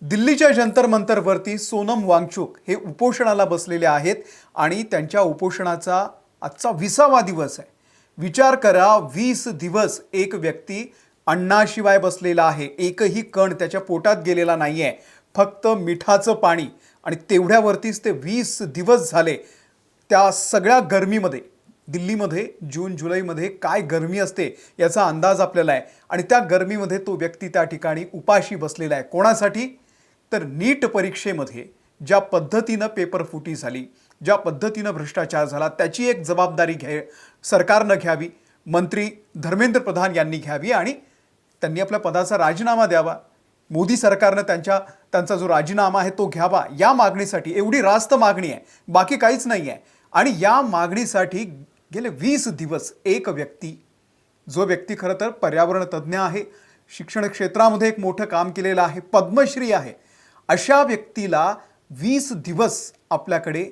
दिल्लीच्या जंतर मंतरवरती सोनम वांगचुक हे उपोषणाला बसलेले आहेत आणि त्यांच्या उपोषणाचा आजचा 20वा दिवस आहे। विचार करा, 20 दिवस एक व्यक्ती अन्नाशिवाय बसलेला आहे। एकही कण त्याच्या पोटात गेलेला नाहीये, फक्त मिठाचं पाणी। आणि तेवढ्यावरतीच ते 20 दिवस झाले। त्या सगळ्या गरमीमध्ये दिल्लीमध्ये जून जुलैमध्ये काय गरमी असते याचा अंदाज आपल्याला आहे। आणि त्या गरमीमध्ये तो व्यक्ती त्या ठिकाणी उपाशी बसलेला आहे। कोणासाठी? तर नीट परीक्षेमध्ये ज्या पद्धतीने पेपर फुटी झाली, ज्या पद्धतीने भ्रष्टाचार झाला, त्याची एक जबाबदारी सरकारने घ्यावी। मंत्री धर्मेंद्र प्रधान यांनी घ्यावी आणि त्यांनी आपल्या पदाचा राजीनामा द्यावा। मोदी सरकारने त्यांचा जो राजीनामा आहे तो घ्यावा। या मागणीसाठी एवढी रास्त मागणी आहे, बाकी काहीच नाही आहे। आणि या मागणीसाठी गेले 20 दिवस एक व्यक्ती, जो व्यक्ती खरं तर पर्यावरण तज्ञ आहे, शिक्षण क्षेत्रामध्ये एक मोठं काम केलेलं आहे, पद्मश्री आहे, अशा व्यक्तीला 20 दिवस आपल्याकडे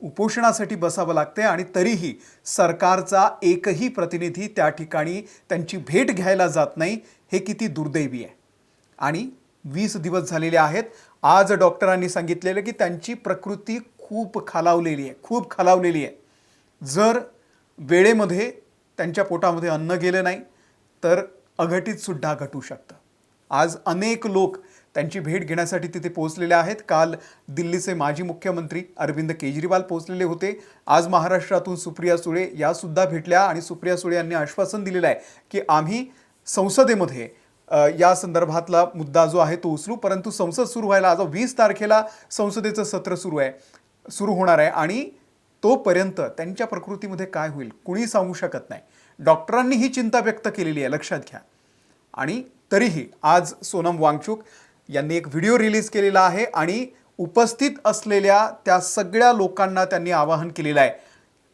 उपोषणासाठी बसावं लागते। आणि तरीही सरकारचा एकही प्रतिनिधी त्या ठिकाणी त्यांची भेट घ्यायला जात नाही। हे किती दुर्दैवी आहे। आणि 20 दिवस झालेले आहेत। आज डॉक्टरांनी सांगितलेलं की त्यांची प्रकृती खूप खालावलेली आहे। जर वेळेमध्ये त्यांच्या पोटामध्ये अन्न गेलं नाही तर अघटित सुद्धा घटू शकतं। आज अनेक लोक त्यांची भेट घेण्यासाठी तिथे पोहोचलेले आहेत। काल दिल्लीचे माजी मुख्यमंत्री अरविंद केजरीवाल पोहोचलेले होते। आज महाराष्ट्रातून सुप्रिया सुळे या सुद्धा भेटल्या आणि सुप्रिया सुळे यांनी आश्वासन दिलेलं आहे की आम्ही संसदेमध्ये या संदर्भातला मुद्दा जो आहे तो उचलू। परंतु संसद सुरू व्हायला आज 20 तारखेला संसदेचं सत्र सुरू होणार आहे आणि तोपर्यंत त्यांच्या प्रकृतीमध्ये काय होईल कुणी सांगू शकत नाही। डॉक्टरांनी ही चिंता व्यक्त केलेली आहे, लक्षात घ्या। आणि तरीही आज सोनम वांगचुक यांनी एक व्हिडिओ रिलीज केलेला आहे आणि उपस्थित असलेल्या त्या सगळ्या लोकांना त्यांनी आवाहन केलेलं आहे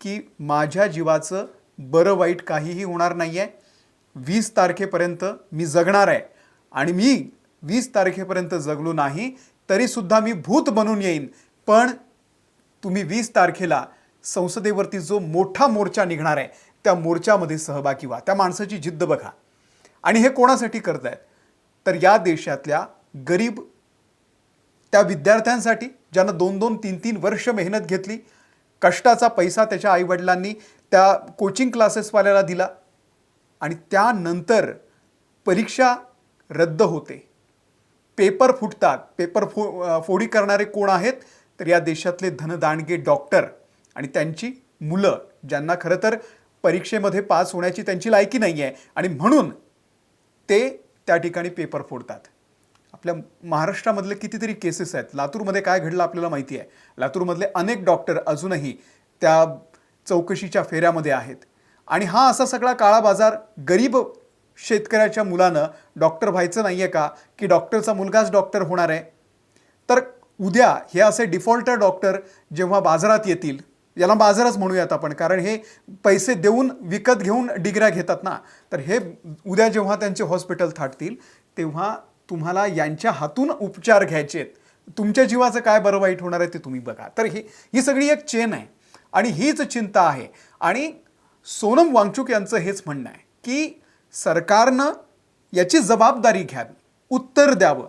की माझ्या जीवाचं बरं वाईट काहीही होणार नाहीये। 20 तारखेपर्यंत मी जगणार आहे आणि मी 20 तारखेपर्यंत जगलो नाही तरी सुद्धा मी भूत बनून येईन। पण तुम्ही 20 तारखेला संसदेवरती जो मोठा मोर्चा निघणार आहे त्या मोर्चामध्ये सहभागी व्हा। त्या माणसाची जिद्द बघा। आणि हे कोणासाठी करतायत? तर या देशातल्या गरीब त्या विद्यार्थ्यांसाठी ज्यांना 2-2, 3-3 वर्ष मेहनत घेतली, कष्टाचा पैसा त्याच्या आईवडिलांनी त्या कोचिंग क्लासेसवाल्याला दिला आणि त्यानंतर परीक्षा रद्द होते, पेपर फुटतात। फोडी करणारे कोण आहेत? तर या देशातले धनदांडगे डॉक्टर आणि त्यांची मुलं, ज्यांना खरं तर परीक्षेमध्ये पास होण्याची त्यांची लायकी नाही आहे आणि म्हणून ते त्या ठिकाणी पेपर फोडतात। आपल्या महाराष्ट्रामधले कितीतरी केसेस आहेत। लातूरमध्ये काय घडलं आपल्याला माहिती आहे। लातूरमधले अनेक डॉक्टर अजूनही त्या चौकशीच्या फेऱ्यामध्ये आहेत। आणि हा असा सगळा काळा बाजार गरीब शेतकऱ्याच्या मुलानं डॉक्टर व्हायचं नाहीये का की डॉक्टरचा मुलगाच डॉक्टर होणार आहे? तर उद्या हे असे डिफॉल्टर डॉक्टर जेव्हा बाजारात येतील, याला बाजारच म्हणूयात आपण, कारण हे पैसे देऊन विकत घेऊन डिग्र्या घेतात ना, तर हे उद्या जेव्हा त्यांचे हॉस्पिटल थाटतील तेव्हा तुम्हाला यांच्या हातून उपचार घ्यायचे आहेत। तुमच्या जीवाचं काय बरं वाईट होणार आहे ते तुम्ही बघा। तर ही सगळी एक चेन आहे आणि हीच चिंता आहे। आणि सोनम वांगचुक यांचं हेच म्हणणं आहे की सरकारनं याची जबाबदारी घ्यावी, उत्तर द्यावं।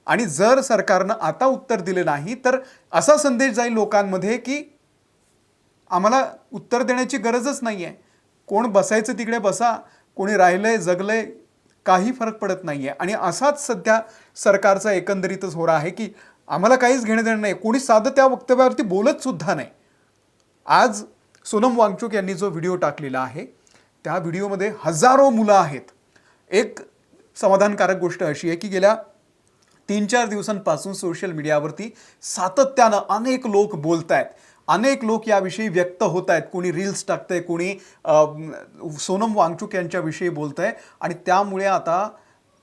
आणि जर सरकारनं आता उत्तर दिले नाही तर असा संदेश जाईल लोकांमध्ये की आम्हाला उत्तर देण्याची गरजच नाही आहे, कोण बसायचं तिकडे बसा, कोणी राहिलंय जगलंय काही फरक पडत नाही आहे। आणि असाच सध्या सरकारचा एकंदरीतच होरा आहे की आम्हाला काहीच घेणं देणं नाही, कोणी साधं त्या वक्तव्यावरती बोलत सुद्धा नाही। आज सोनम वांगचुक यांनी जो व्हिडिओ टाकलेला आहे त्या व्हिडिओमध्ये हजारो मुलं आहेत। एक समाधानकारक गोष्ट अशी आहे की गेल्या 3-4 दिवसांपासून सोशल मीडियावरती सातत्यानं अनेक लोक बोलतायत, अनेक लोक याविषयी व्यक्त होत आहेत। कोणी रील्स टाकतंय, कोणी सोनम वांगचुक यांच्याविषयी बोलतंय आणि त्यामुळे आता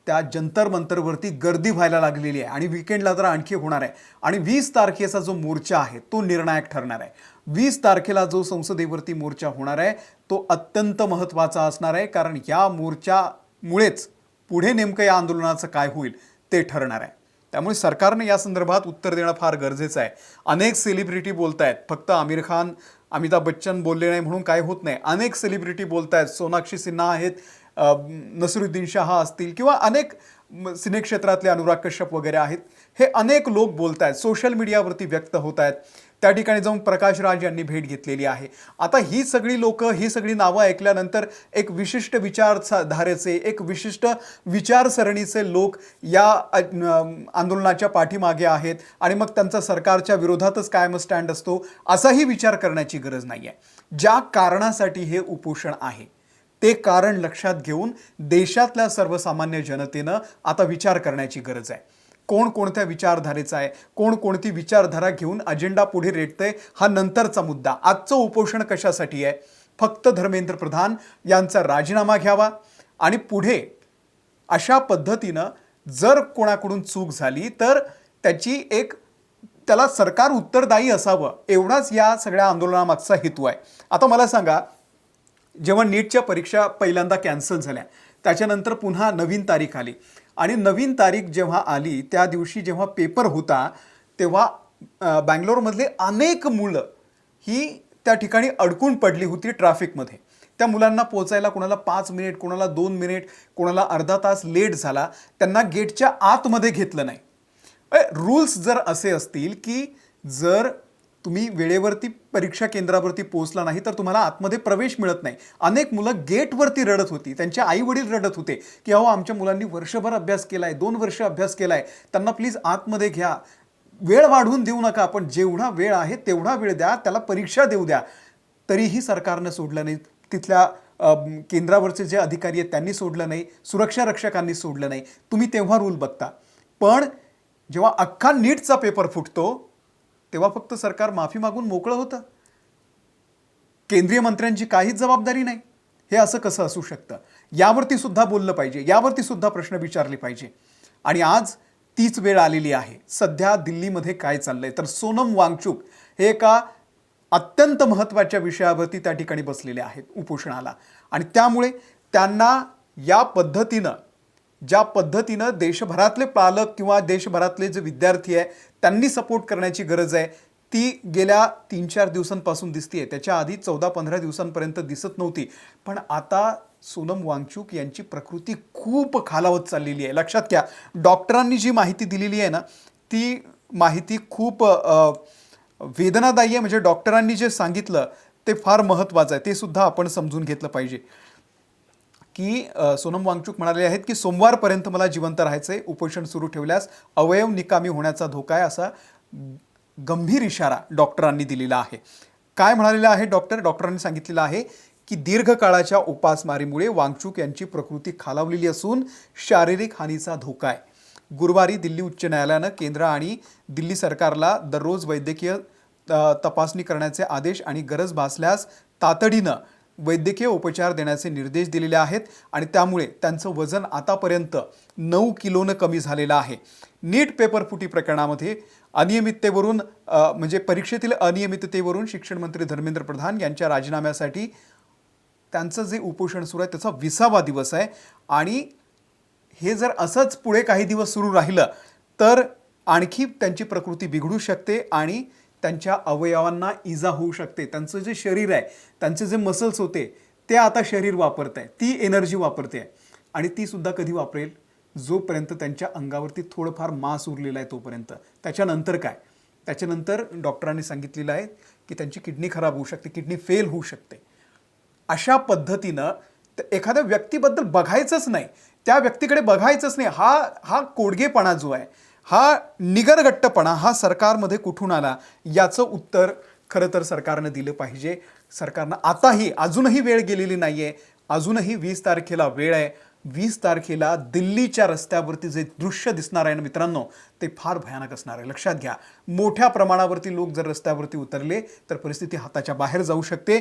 त्या जंतर मंतरवरती गर्दी व्हायला लागलेली आहे आणि वीकेंडला तर आणखी होणार आहे। आणि 20 तारखेचा जो मोर्चा आहे तो निर्णायक ठरणार आहे। 20 तारखेला जो संसदेवरती मोर्चा होणार आहे तो अत्यंत महत्त्वाचा असणार आहे, कारण या मोर्चामुळेच पुढे नेमकं या आंदोलनाचं काय होईल ते ठरणार आहे। त्यामुळे सरकारने या संदर्भात उत्तर देणं फार गरजेचं आहे। अनेक सेलिब्रिटी बोलतायत, फक्त आमिर खान, अमिताभ बच्चन बोलले नाही म्हणून काय होत नाही। अनेक सेलिब्रिटी बोलतायत, सोनाक्षी सिन्हा आहेत, नसरुद्दीन शाह असतील किंवा अनेक सिने क्षेत्रातले अनुराग कश्यप वगैरे आहेत, हे अनेक लोक बोलत आहेत, सोशल मीडियावरती व्यक्त होत आहेत. त्या ठिकाणी जाऊन प्रकाश राज यांनी भेट घेतलेली आहे. आता ही सगळी लोक, ही सगळी नावं ऐकल्यानंतर एक विशिष्ट विचारधारेचे, एक विशिष्ट विचारसरणीचे लोक या आंदोलनाच्या पाठीमागे आहेत आणि मग त्यांचा सरकारच्या विरोधातच कायम स्टँड असतो असाही विचार करण्याची गरज नाही आहे. ज्या कारणासाठी हे उपोषण आहे ते कारण लक्षात घेऊन देशातल्या सर्वसामान्य जनतेनं आता विचार करण्याची गरज आहे. कोण कोणत्या विचारधारेचा आहे, कोण कोणती विचारधारा घेऊन अजेंडा पुढे रेटतंय हा नंतरचा मुद्दा. आजचं उपोषण कशासाठी आहे? फक्त धर्मेंद्र प्रधान यांचा राजीनामा घ्यावा आणि पुढे अशा पद्धतीनं जर कोणाकडून चूक झाली तर त्याला सरकार उत्तरदायी असावं, एवढाच या सगळ्या आंदोलनामागचा हेतू आहे. आता मला सांगा, जेव्हा नीटच्या परीक्षा पहिल्यांदा कॅन्सल झाल्या त्याच्यानंतर पुन्हा नवीन तारीख आली आणि नवीन तारीख जेव्हा आली त्या दिवशी जेव्हा पेपर होता तेव्हा बँगलोरमधले अनेक मुलं ही त्या ठिकाणी अडकून पडली होती ट्रॅफिकमध्ये. त्या मुलांना पोचायला कोणाला 5 मिनिट, कोणाला 2 मिनिट, कोणाला अर्धा तास लेट झाला. त्यांना गेटच्या आतमध्ये घेतलं नाही. रूल्स जर असे असतील की जर तुम्ही वेळेवरती परीक्षा केंद्रावरती पोहोचला नाही तर तुम्हाला आतमध्ये प्रवेश मिळत नाही. अनेक मुलं गेटवरती रडत होती, त्यांचे आई वडील रडत होते की अहो आमच्या मुलांनी वर्षभर अभ्यास केलाय, 2 वर्ष अभ्यास केलाय, त्यांना प्लीज आतमध्ये घ्या, वेळ वाढवून देऊ नका, पण जेवढा वेळ आहे तेवढा वेळ द्या, त्याला परीक्षा देऊ द्या. तरीही सरकारनं सोडलं नाही. तिथल्या केंद्रावरचे जे अधिकारी आहेत त्यांनी सोडलं नाही, सुरक्षा रक्षकांनी सोडलं नाही. तुम्ही तेव्हा रूल बघता, पण जेव्हा अख्खा नीटचा पेपर फुटतो तेव्हा फक्त सरकार माफी मागून मोकळं होतं. केंद्रीय मंत्र्यांची काहीच जबाबदारी नाही. हे असं कसं असू शकतं? यावरती सुद्धा बोललं पाहिजे, यावरती सुद्धा प्रश्न विचारले पाहिजे. आणि आज तीच वेळ आलेली आहे. सध्या दिल्लीमध्ये काय चाललंय तर सोनम वांगचुक हे एका अत्यंत महत्त्वाच्या विषयावरती त्या ठिकाणी बसलेले आहेत उपोषणाला आणि त्यामुळे त्यांना या पद्धतीनं, ज्या पद्धतीनं देशभरातले पालक किंवा देशभरातले जे विद्यार्थी आहे त्यांनी सपोर्ट करण्याची गरज आहे ती गेल्या 3-4 दिवसांपासून दिसतीये. त्याच्या आधी 14-15 दिवसांपर्यंत दिसत नव्हती. पण आता सोनम वांगचुक यांची प्रकृती खूप खालावत चाललेली आहे. लक्षात घ्या, डॉक्टरांनी जी माहिती दिलेली आहे ना ती माहिती खूप वेदनादायी आहे. म्हणजे डॉक्टरांनी जे सांगितलं ते फार महत्त्वाचं आहे, ते सुद्धा आपण समजून घेतलं पाहिजे. की सोनम वांगचुक म्हणाले आहेत की सोमवारपर्यंत मला जिवंत राहायचंय, उपोषण सुरू ठेवल्यास अवयव निकामी होण्याचा धोका आहे, असा गंभीर इशारा डॉक्टरांनी दिलेला आहे. काय म्हणालेलं आहे डॉक्टरांनी सांगितलेलं आहे की दीर्घकाळाच्या उपासमारीमुळे वांगचुक यांची प्रकृती खालावलेली असून शारीरिक हानीचा धोका आहे. गुरुवारी दिल्ली उच्च न्यायालयानं केंद्र आणि दिल्ली सरकारला दररोज वैद्यकीय तपासणी करण्याचे आदेश आणि गरज भासल्यास तातडीनं वैद्यकीय उपचार देण्याचे निर्देश दिलेले आहेत आणि त्यामुळे त्यांचं वजन आतापर्यंत 9 किलोनं कमी झालेलं आहे. नीट पेपर फुटी प्रकरणामध्ये अनियमिततेवरून म्हणजे परीक्षेतील अनियमिततेवरून शिक्षण मंत्री धर्मेंद्र प्रधान यांच्या राजीनाम्यासाठी त्यांचं जे उपोषण सुरू आहे त्याचा 20वा दिवस आहे आणि हे जर असंच पुढे काही दिवस सुरू राहिलं तर आणखी त्यांची प्रकृती बिघडू शकते आणि त्यांच्या अवयवांना इजा होऊ शकते. त्यांचं जे शरीर आहे, त्यांचे जे मसल्स होते ते आता शरीर वापरत आहे, ती एनर्जी वापरते आहे आणि ती सुद्धा कधी वापरेल? जोपर्यंत त्यांच्या अंगावरती थोडंफार मांस उरलेलं आहे तोपर्यंत. त्याच्यानंतर काय? त्याच्यानंतर डॉक्टरांनी सांगितलेलं आहे की त्यांची किडनी खराब होऊ शकते, किडनी फेल होऊ शकते. अशा पद्धतीनं एखाद्या व्यक्तीबद्दल बघायचंच नाही, त्या व्यक्तीकडे बघायचंच नाही. हा कोडगेपणा जो आहे, हा निगरगट्टपणा हा सरकारमध्ये कुठून आला याचं उत्तर खरं तर सरकारनं दिलं पाहिजे. सरकारनं आताही अजूनही वेळ गेलेली नाही आहे. अजूनही 20 तारखेला वेळ आहे. 20 तारखेला दिल्लीच्या रस्त्यावरती जे दृश्य दिसणार आहे ना मित्रांनो, ते फार भयानक असणार आहे. लक्षात घ्या, मोठ्या प्रमाणावरती लोक जर रस्त्यावरती उतरले तर परिस्थिती हाताच्या बाहेर जाऊ शकते.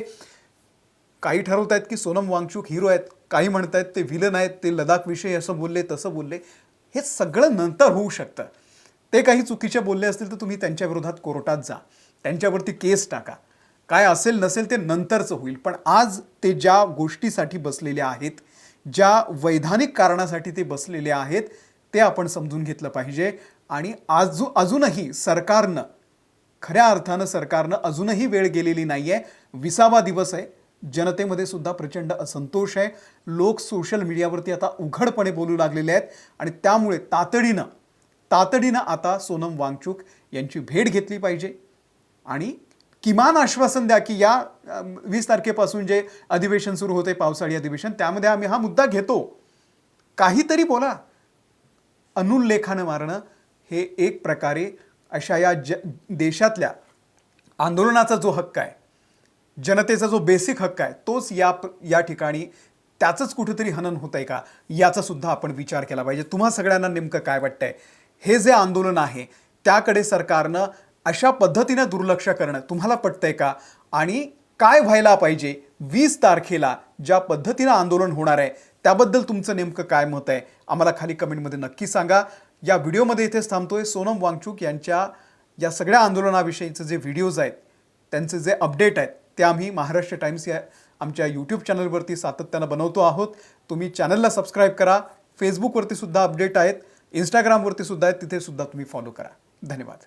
काही ठरवत आहेत की सोनम वांगचुक हिरो आहेत, काही म्हणत आहेत ते विलन आहेत, ते लडाखविषयी असं बोलले तसं बोलले. हे सगळं नंतर होऊ शकतं. ते काही चुकीचे बोलले असतील तर तुम्ही त्यांच्या विरोधात कोर्टात जा, त्यांच्यावरती केस टाका. काय असेल नसेल ते नंतरचं होईल. पण आज ते ज्या गोष्टीसाठी बसलेले आहेत, ज्या वैधानिक कारणासाठी ते बसलेले आहेत ते आपण समजून घेतलं पाहिजे. आणि अजूनही सरकारनं, खऱ्या अर्थानं सरकारनं अजूनही वेळ गेलेली नाही आहे. 20वा दिवस आहे. जनतेमध्ये सुद्धा प्रचंड असंतोष आहे. लोक सोशल मीडियावरती आता उघडपणे बोलू लागलेले आहेत आणि त्यामुळे तातडीनं आता सोनम वांगचुक यांची भेट घेतली पाहिजे आणि किमान आश्वासन द्या की या 20 तारखेपासून जे अधिवेशन सुरू होते, पावसाळी अधिवेशन, त्यामध्ये आम्ही हा मुद्दा घेतो. काहीतरी बोला. अनुल्लेखानं मारणं हे एक प्रकारे अशा या देशातल्या आंदोलनाचा जो हक्क आहे, जनतेचा जो बेसिक हक्क आहे, तोच या ठिकाणी त्याचंच कुठेतरी हनन होत आहे का, याचा सुद्धा आपण विचार केला पाहिजे. तुम्हा सगळ्यांना नेमकं काय वाटतंय? हे जे आंदोलन आहे त्याकडे सरकारनं अशा पद्धतीनं दुर्लक्ष करणं तुम्हाला पटतंय का? आणि काय व्हायला पाहिजे 20 तारखेला ज्या पद्धतीनं आंदोलन होणार आहे त्याबद्दल तुमचं नेमकं काय मत आहे? आम्हाला खाली कमेंटमध्ये नक्की सांगा. या व्हिडिओमध्ये इथेच थांबतोय. सोनम वांगचुक यांच्या या सगळ्या आंदोलनाविषयीचे जे व्हिडिओज आहेत, त्यांचे जे अपडेट आहेत, ते आम्ही महाराष्ट्र टाइम्स या आमच्या यूट्यूब चॅनलवरती सातत्यानं बनवतो आहोत. तुम्ही चॅनलला सबस्क्राईब करा. फेसबुकवरती सुद्धा अपडेट आहेत, इंस्टाग्रामवरती सुद्धा आहेत, तिथे सुद्धा तुम्ही फॉलो करा. धन्यवाद.